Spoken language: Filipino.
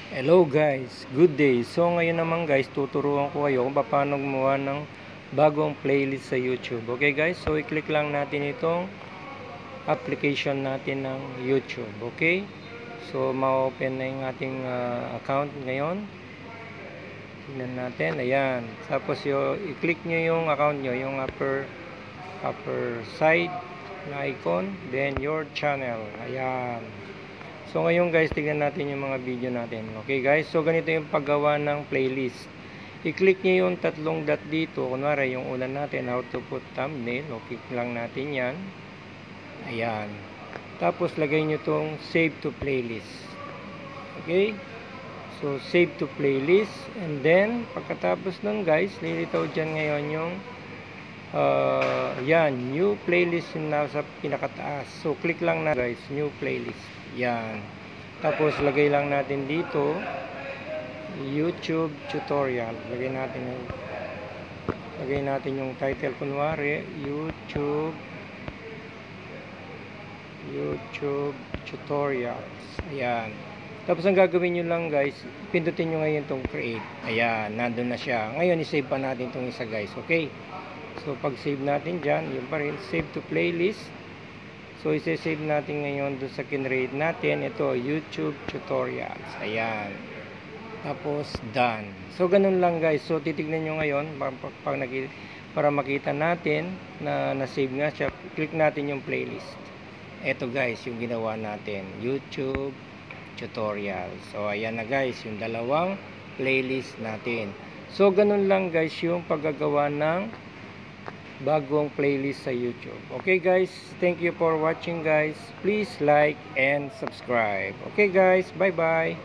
Hello guys, good day. So ngayon naman guys, tuturuan ko kayo kung paano gumawa ng bagong playlist sa YouTube. Okay guys, so i-click lang natin itong application natin ng YouTube. Okay, so ma-open na yung ating account ngayon. Tingnan natin, ayan. Tapos i-click nyo yung account nyo, yung upper side na icon, then your channel. Ayan. So ngayon guys, tignan natin yung mga video natin. Okay guys, so ganito yung paggawa ng playlist. I-click nyo yung tatlong dot dito. Kunwari yung una natin, how to put thumbnail. O click lang natin yan. Ayan. Tapos lagay nyo tong save to playlist. Okay. So save to playlist. And then, pagkatapos nun guys, lilitaw dyan ngayon yung yan, new playlist yung nasa pinakataas. So click lang na guys, new playlist. Yan. Tapos lagay lang natin dito YouTube tutorial. Lagay natin yung title, kunwari YouTube tutorials. Ayan. Tapos ang gagawin nyo lang guys, pindutin nyo ngayon itong create. Ayan, nandun na siya. Ngayon isave pa natin itong isa guys. Okay. So pag save natin dyan, yun pa rin, save to playlist. So isi-save natin ngayon doon sa kinrate natin, ito YouTube tutorials. Ayan. Tapos done. So ganun lang guys. So titignan nyo ngayon para makita natin na na-save nga siya. Click natin yung playlist. Ito guys yung ginawa natin, YouTube tutorials. So ayan na guys yung dalawang playlist natin. So ganun lang guys yung paggagawa ng bagong playlist sa YouTube. Okay guys, thank you for watching guys. Please like and subscribe. Okay guys, bye bye.